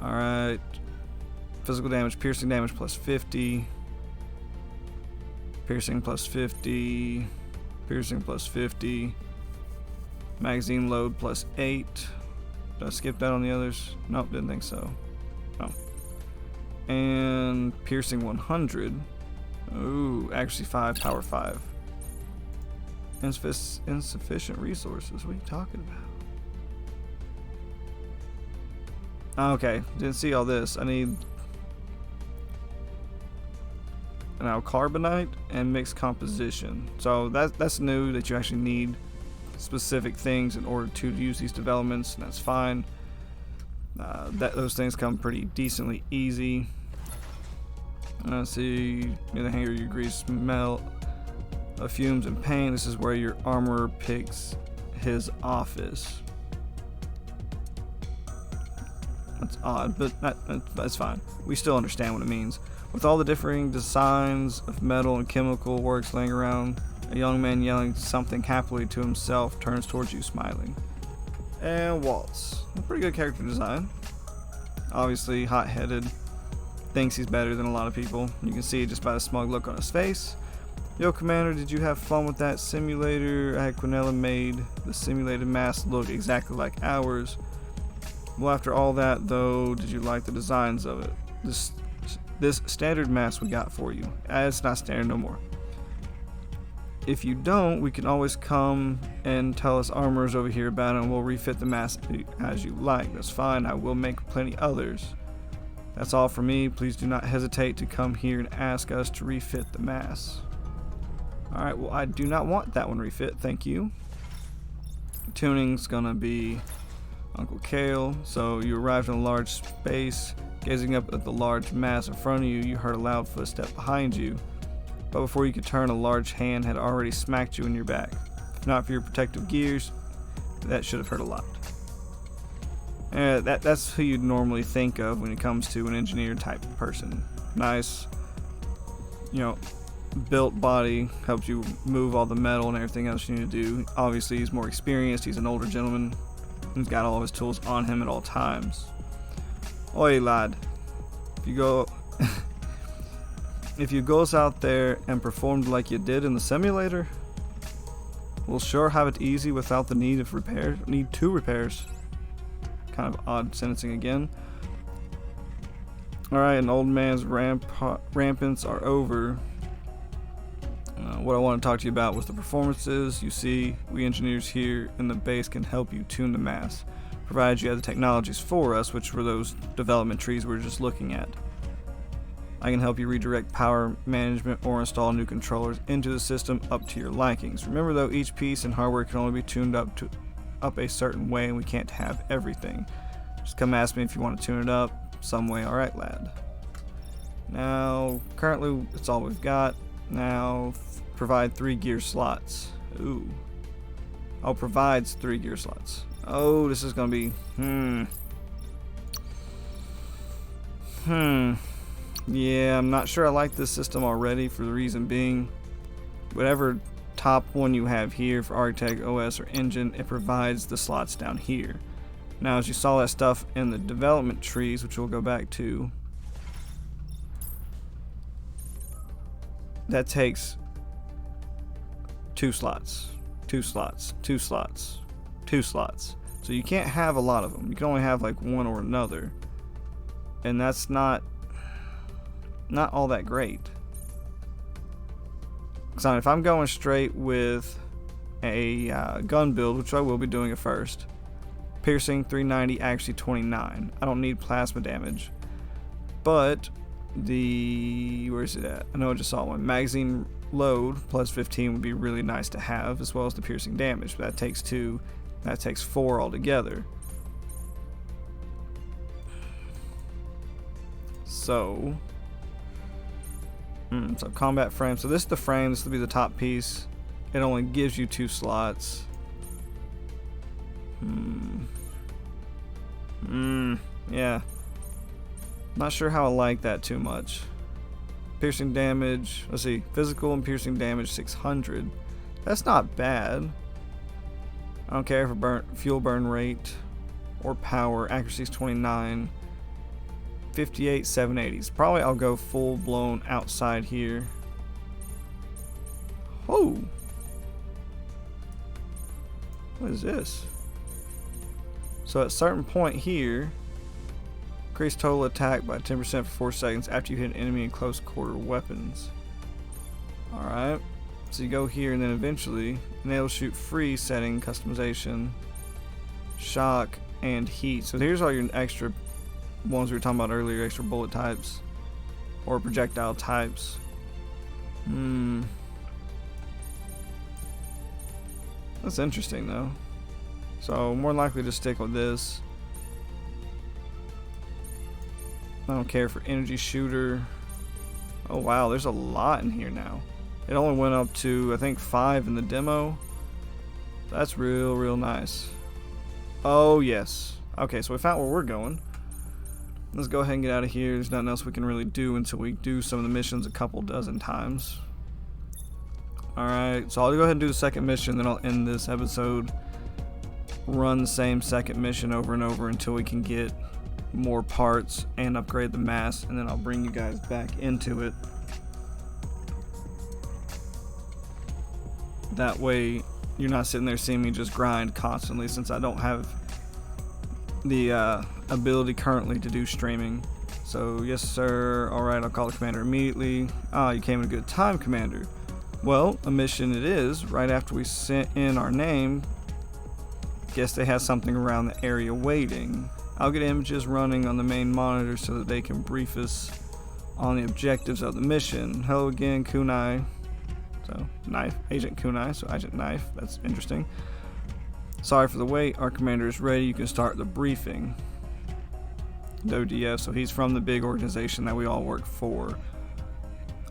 A: Alright. Physical damage, piercing damage plus 50. Piercing plus 50. Piercing plus 50. Magazine load plus 8. Did I skip that on the others? Nope, didn't think so. No. And piercing 100. Ooh, accuracy 5, power 5. Insufficient resources. What are you talking about? Okay, didn't see all this. I need now carbonite and mixed composition. So that's new, that you actually need specific things in order to use these developments, and that's fine. Those things come pretty decently easy. Let's see, near the hangar you grease melt of fumes and paint. This is where your armorer picks his office. That's odd, but that's fine. We still understand what it means. With all the differing designs of metal and chemical works laying around, a young man yelling something happily to himself turns towards you smiling. And Waltz. A pretty good character design. Obviously hot-headed. Thinks he's better than a lot of people. You can see it just by the smug look on his face. Yo, Commander, did you have fun with that simulator? I had Quinella made the simulated mass look exactly like ours. Well, after all that, though, did you like the designs of it? This standard mask we got for you. It's not standard no more. If you don't, we can always come and tell us armorers over here about it and we'll refit the mask as you like. That's fine. I will make plenty others. That's all for me. Please do not hesitate to come here and ask us to refit the mask. Alright, well, I do not want that one refit. Thank you. Tuning's gonna be Uncle Kale. So you arrived in a large space. Gazing up at the large mass in front of you, you heard a loud footstep behind you. But before you could turn, a large hand had already smacked you in your back. If not for your protective gears, that should have hurt a lot. That's who you'd normally think of when it comes to an engineer type person. Nice, built body, helps you move all the metal and everything else you need to do. Obviously, he's more experienced. He's an older gentleman. He's got all of his tools on him at all times. Oi, lad. If you goes out there and performed like you did in the simulator, we'll sure have it easy without the need two repairs. Kind of odd sentencing again. Alright, an old man's rampants are over. What I want to talk to you about was the performances. You see, we engineers here in the base can help you tune the M.A.S.S, provided you have the technologies for us, which were those development trees we were just looking at. I can help you redirect power management or install new controllers into the system up to your likings. Remember though, each piece and hardware can only be tuned up a certain way, and we can't have everything. Just come ask me if you want to tune it up some way. Alright, lad. Now, currently it's all we've got. Now, provide 3 gear slots. Ooh. Oh, provides 3 gear slots. Oh, this is gonna be yeah, I'm not sure I like this system already, for the reason being, whatever top one you have here for Architect, OS, or Engine, it provides the slots down here. Now, as you saw that stuff in the development trees, which we'll go back to, that takes 2 slots, 2 slots, 2 slots, 2 slots. So you can't have a lot of them. You can only have like one or another, and that's not all that great. So if I'm going straight with a gun build, which I will be doing at first, piercing 390, actually 29. I don't need plasma damage, but where's it at? I know I just saw one. Magazine load plus 15 would be really nice to have, as well as the piercing damage. But that takes 2. That takes 4 altogether. So combat frame. So this is the frame. This will be the top piece. It only gives you 2 slots. Yeah. Not sure how I like that too much. Piercing damage. Let's see. Physical and piercing damage 600. That's not bad. I don't care for fuel burn rate or power. Accuracy is 29. 58, 780s. Probably I'll go full blown outside here. Oh! What is this? So at a certain point here, increase total attack by 10% for 4 seconds after you hit an enemy in close quarter weapons. Alright. So you go here and then eventually enable shoot free setting, customization, shock, and heat. So here's all your extra ones we were talking about earlier, extra bullet types or projectile types. That's interesting though. So more likely to stick with this. I don't care for energy shooter. Oh wow, there's a lot in here now. It only went up to I think 5 in the demo. That's real nice. Oh yes. Okay, so we found where we're going. Let's go ahead and get out of here. There's nothing else we can really do until we do some of the missions a couple dozen times. Alright, so I'll go ahead and do the second mission, then I'll end this episode. Run the same second mission over and over until we can get more parts and upgrade the M.A.S.S, and then I'll bring you guys back into it. That way you're not sitting there seeing me just grind constantly, since I don't have the ability currently to do streaming. So yes sir. Alright, I'll call the commander immediately. Ah, you came at a good time, commander. Well, a mission it is. Right after we sent in our name, guess they have something around the area waiting. I'll get images running on the main monitor so that they can brief us on the objectives of the mission. Hello again, Kunai. So, Knife, Agent Kunai, so Agent Knife, that's interesting. Sorry for the wait. Our commander is ready. You can start the briefing. ODF, so he's from the big organization that we all work for.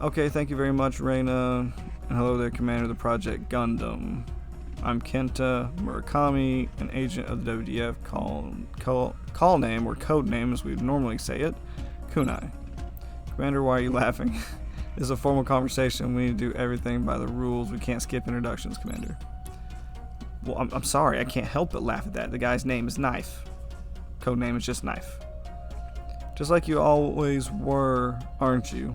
A: Okay, thank you very much, Reina. And hello there, Commander of the Project Gundam. I'm Kenta Murakami, an agent of the WDF. Call name, or code name as we would normally say it, Kunai. Commander, why are you laughing? This is a formal conversation. We need to do everything by the rules. We can't skip introductions, Commander. Well, I'm sorry. I can't help but laugh at that. The guy's name is Knife. Code name is just Knife. Just like you always were, aren't you?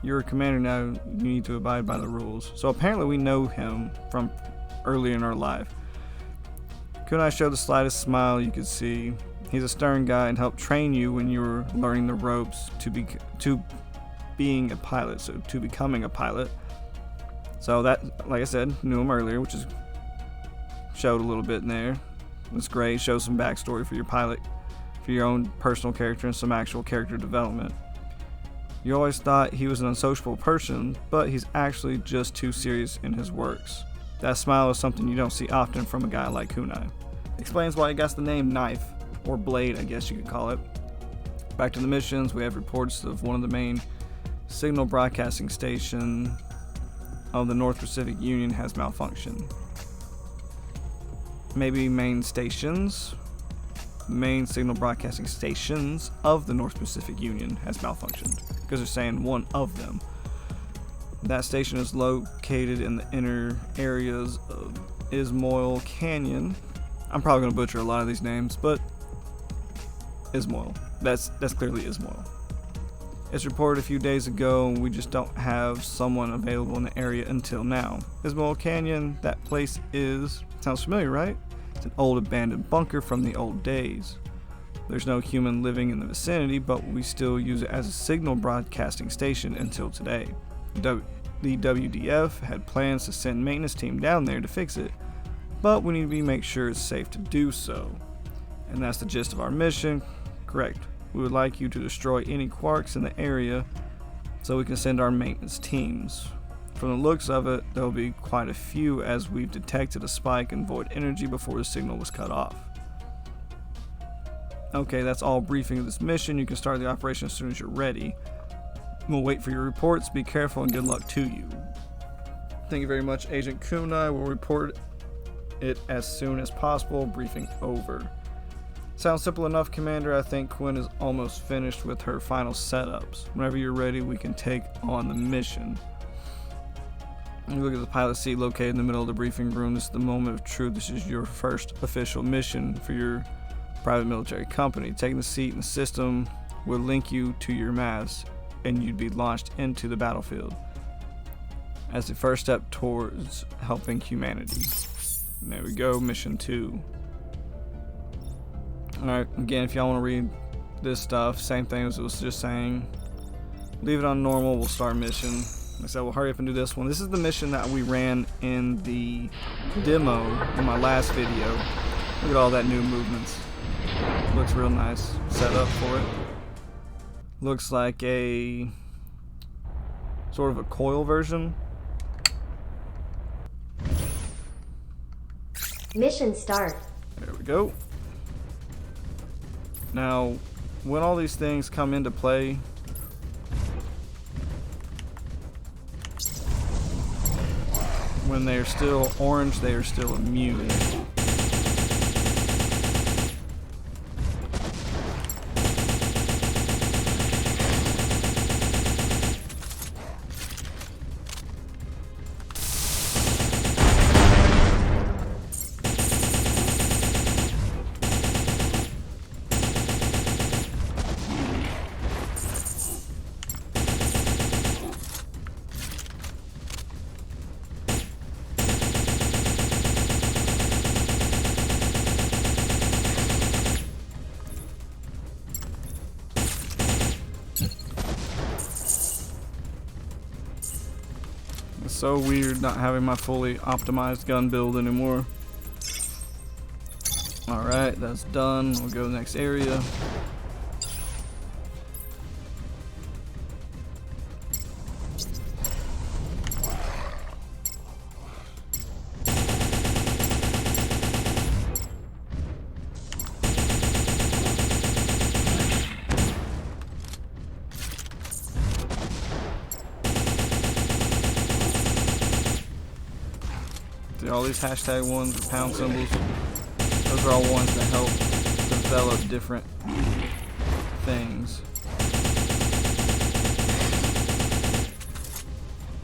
A: You're a commander now. You need to abide by the rules. So apparently we know him from early in our life. Kunai showed the slightest smile you could see. He's a stern guy and helped train you when you were learning the ropes to being a pilot. So to becoming a pilot. So that, like I said, knew him earlier, which is showed a little bit in there. It's great. Shows some backstory for your pilot, for your own personal character, and some actual character development. You always thought he was an unsociable person, but he's actually just too serious in his works. That smile is something you don't see often from a guy like Kunai. Explains why he got the name Knife, or Blade, I guess you could call it. Back to the missions, we have reports of one of the main signal broadcasting station of the North Pacific Union has malfunctioned. Maybe main stations. Main signal broadcasting stations of the North Pacific Union has malfunctioned, because they're saying one of them. That station is located in the inner areas of Ismoil Canyon. I'm probably going to butcher a lot of these names, but Ismoil. That's clearly Ismoil. It's reported a few days ago, and we just don't have someone available in the area until now. Ismoil Canyon, that place sounds familiar, right? It's an old abandoned bunker from the old days. There's no human living in the vicinity, but we still use it as a signal broadcasting station until today. The WDF had plans to send a maintenance team down there to fix it, but we need to make sure it's safe to do so. And that's the gist of our mission. Correct. We would like you to destroy any quarks in the area so we can send our maintenance teams. From the looks of it, there will be quite a few, as we've detected a spike in void energy before the signal was cut off. Okay, that's all briefing of this mission. You can start the operation as soon as you're ready. We'll wait for your reports. Be careful and good luck to you. Thank you very much, Agent Kunai. We'll report it as soon as possible. Briefing over. Sounds simple enough, Commander. I think Quinn is almost finished with her final setups. Whenever you're ready, we can take on the mission. You look at the pilot seat located in the middle of the briefing room. This is the moment of truth. This is your first official mission for your private military company. Taking the seat in the system will link you to your M.A.S.S, and you'd be launched into the battlefield as the first step towards helping humanity. And there we go, mission 2. Alright, again, if y'all want to read this stuff, same thing as I was just saying. Leave it on normal, we'll start mission. Like I said, we'll hurry up and do this one. This is the mission that we ran in the demo in my last video. Look at all that new movements. Looks real nice. Set up for it. Looks like a sort of a coil version.
B: Mission start.
A: There we go. Now, when all these things come into play, when they are still orange, they are still immune. So weird not having my fully optimized gun build anymore. Alright, that's done. We'll go to the next area. See all these hashtag ones with pound symbols? Those are all ones that help develop different things.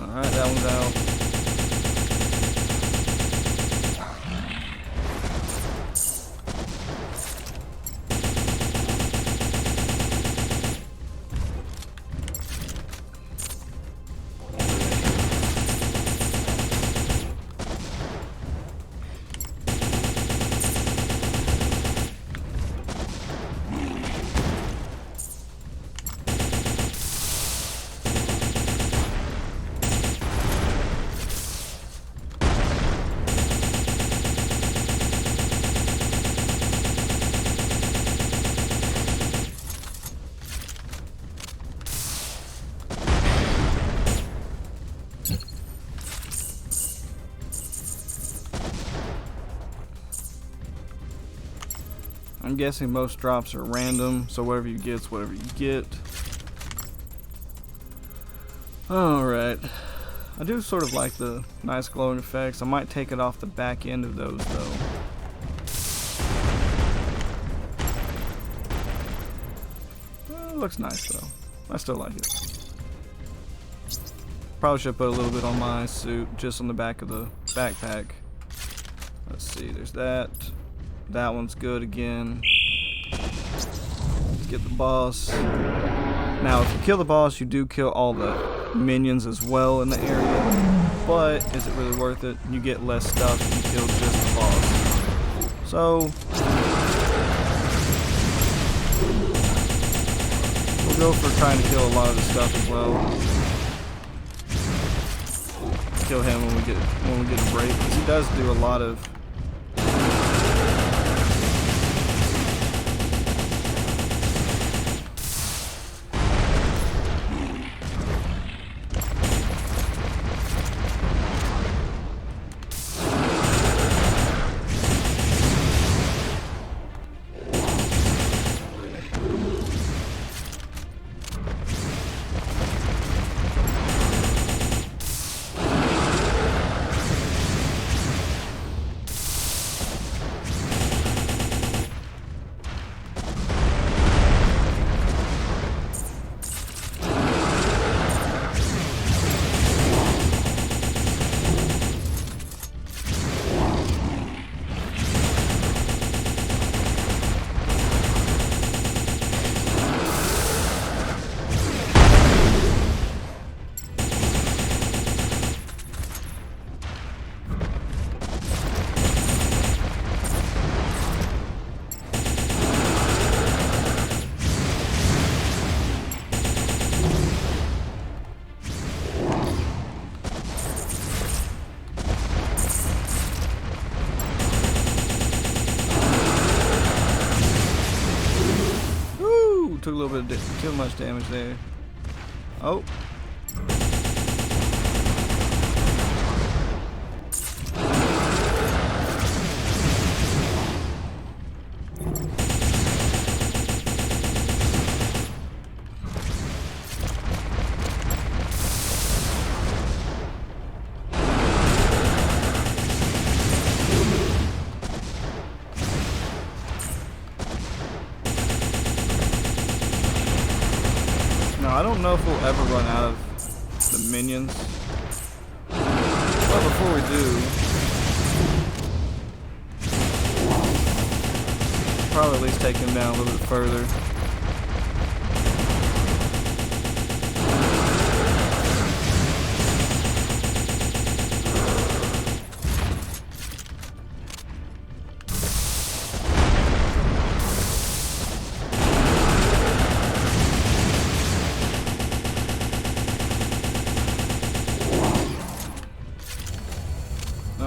A: Alright, that one's out. I'm guessing most drops are random, so whatever you get's whatever you get. Alright. I do sort of like the nice glowing effects. I might take it off the back end of those though. It looks nice though. I still like it. Probably should put a little bit on my suit, just on the back of the backpack. Let's see, there's that. That one's good again. Let's get the boss. Now, if you kill the boss, you do kill all the minions as well in the area. But, is it really worth it? You get less stuff if you kill just the boss. So, we'll go for trying to kill a lot of the stuff as well. Kill him when we get a break, because he does do a lot of took a little bit of too much damage there. Oh. I don't know if we'll ever run out of the minions, but before we do, probably at least take him down a little bit further.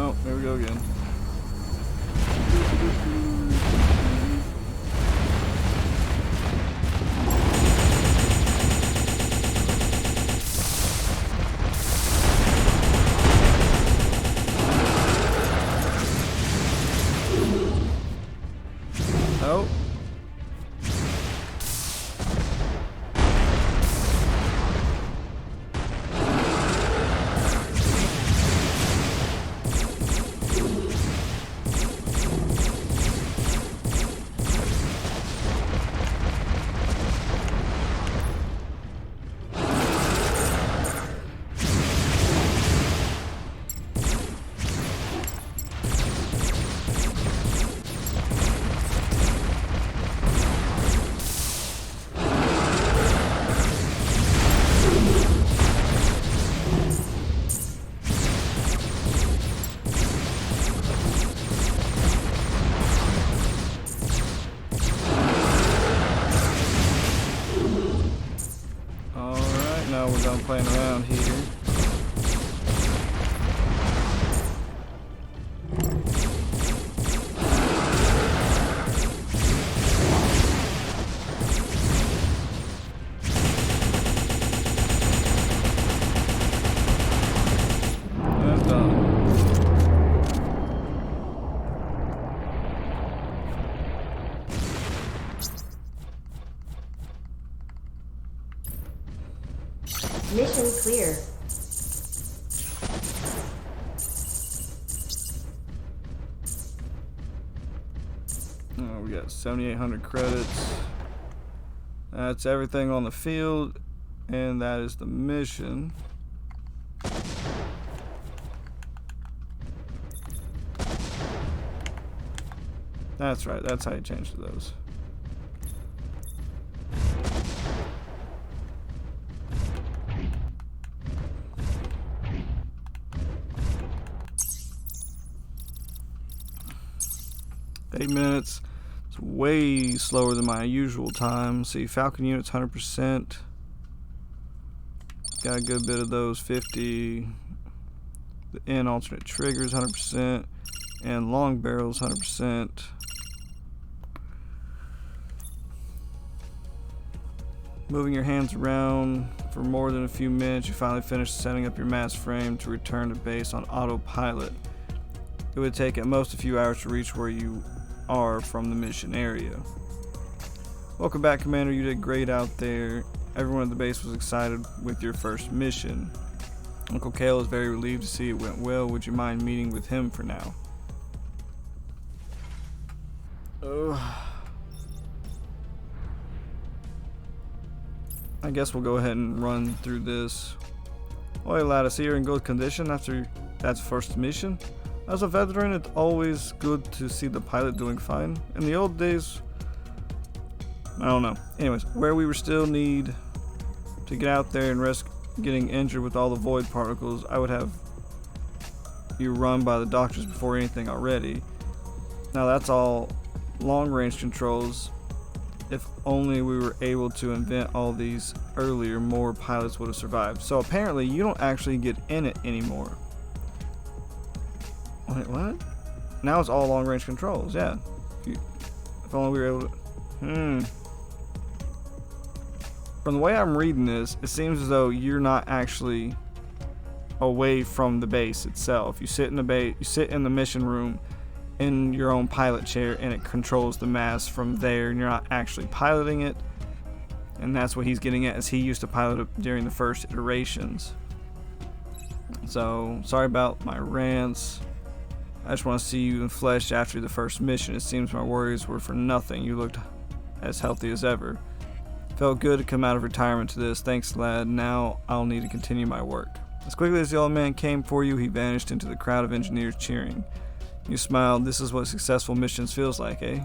A: Oh, there we go again. Oh. No, we're done playing around here. That's done.
B: Mission clear.
A: Oh, we got 7,800 credits. That's everything on the field, and that is the mission. That's right, that's how you change to those. Eight minutes. It's way slower than my usual time. See, Falcon units 100%. Got a good bit of those 50. The N alternate triggers 100%. And long barrels 100%. Moving your hands around for more than a few minutes, you finally finish setting up your M.A.S.S frame to return to base on autopilot. It would take at most a few hours to reach where you are from the mission area. Welcome back, Commander. You did great out there. Everyone at the base was excited with your first mission. Uncle Kale is very relieved to see it went well. Would you mind meeting with him for now? I guess we'll go ahead and run through this. Oi lad, I see you're in good condition after that first mission. As a veteran, it's always good to see the pilot doing fine. In the old days, I don't know. Anyways, where we were still need to get out there and risk getting injured with all the void particles, I would have you run by the doctors before anything already. Now that's all long range controls. If only we were able to invent all these earlier, more pilots would have survived. So apparently you don't actually get in it anymore. Wait, what? Now it's all long range controls, yeah. If only we were able to... From the way I'm reading this, it seems as though you're not actually away from the base itself. You sit in the base, you sit in the mission room in your own pilot chair, and it controls the M.A.S.S from there, and you're not actually piloting it. And that's what he's getting at, as he used to pilot it during the first iterations. So sorry about my rants. I just want to see you in flesh after the first mission. It seems my worries were for nothing. You looked as healthy as ever. Felt good to come out of retirement to this. Thanks, lad. Now I'll need to continue my work. As quickly as the old man came for you, he vanished into the crowd of engineers cheering. You smiled. This is what successful missions feels like, eh?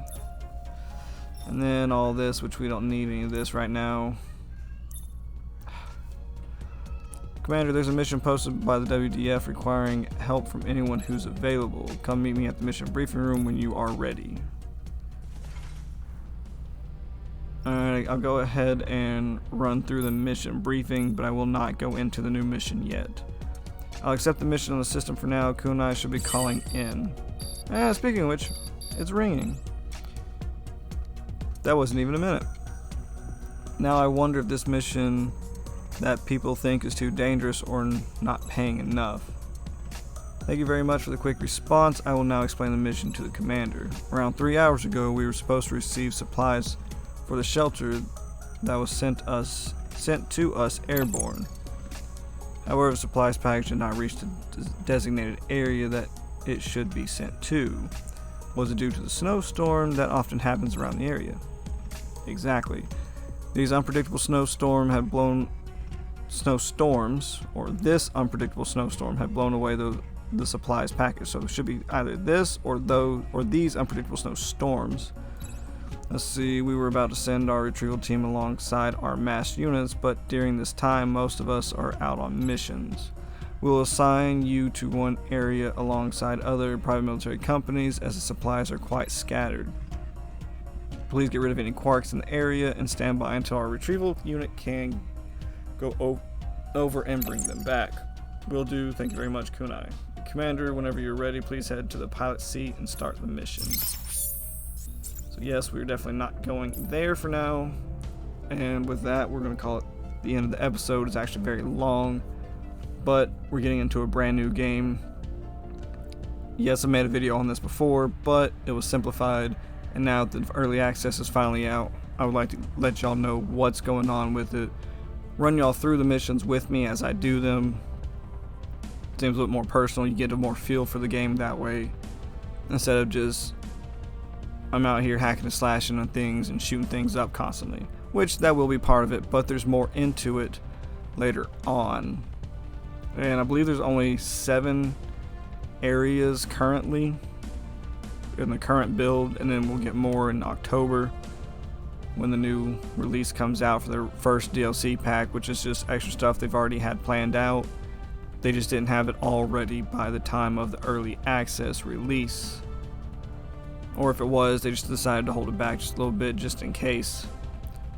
A: And then all this, which we don't need any of this right now. Commander, there's a mission posted by the WDF requiring help from anyone who's available. Come meet me at the mission briefing room when you are ready. Alright, I'll go ahead and run through the mission briefing, but I will not go into the new mission yet. I'll accept the mission on the system for now. Kunai should be calling in. Speaking of which, it's ringing. That wasn't even a minute. Now I wonder if this mission that people think is too dangerous or not paying enough. Thank you very much for the quick response. I will now explain the mission to the commander. Around 3 hours ago, we were supposed to receive supplies for the shelter that was sent to us airborne. However, the supplies package did not reach the designated area that it should be sent to. Was it due to the snowstorm that often happens around the area? Exactly. These unpredictable snowstorms, or this unpredictable snowstorm had blown away the supplies package. So it should be either this or these unpredictable snowstorms. Let's see, we were about to send our retrieval team alongside our M.A.S.S units, but during this time most of us are out on missions. We will assign you to one area alongside other private military companies, as the supplies are quite scattered. Please get rid of any quarks in the area and stand by until our retrieval unit can go over and bring them back. Will do. Thank you very much, Kunai. Commander, whenever you're ready, please head to the pilot seat and start the mission. So yes, we're definitely not going there for now. And with that, we're going to call it the end of the episode. It's actually very long, but we're getting into a brand new game. Yes, I made a video on this before, but it was simplified, and now that the early access is finally out, I would like to let y'all know what's going on with it. Run y'all through the missions with me as I do them. Seems a little more personal. You get a more feel for the game that way, instead of just I'm out here hacking and slashing on things and shooting things up constantly, which that will be part of it, but there's more into it later on. And I believe there's only 7 areas currently in the current build, and then we'll get more in October when the new release comes out for their first DLC pack, which is just extra stuff they've already had planned out. They just didn't have it all ready by the time of the early access release. Or if it was, they just decided to hold it back just a little bit just in case.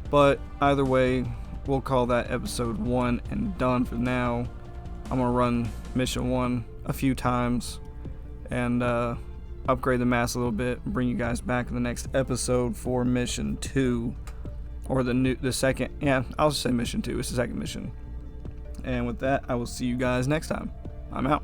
A: But either way, we'll call that episode 1 and done for now. I'm going to run mission 1 a few times and upgrade the M.A.S.S a little bit and bring you guys back in the next episode for mission 2. Or the second, yeah, I'll just say mission 2. It's the second mission. And with that, I will see you guys next time. I'm out.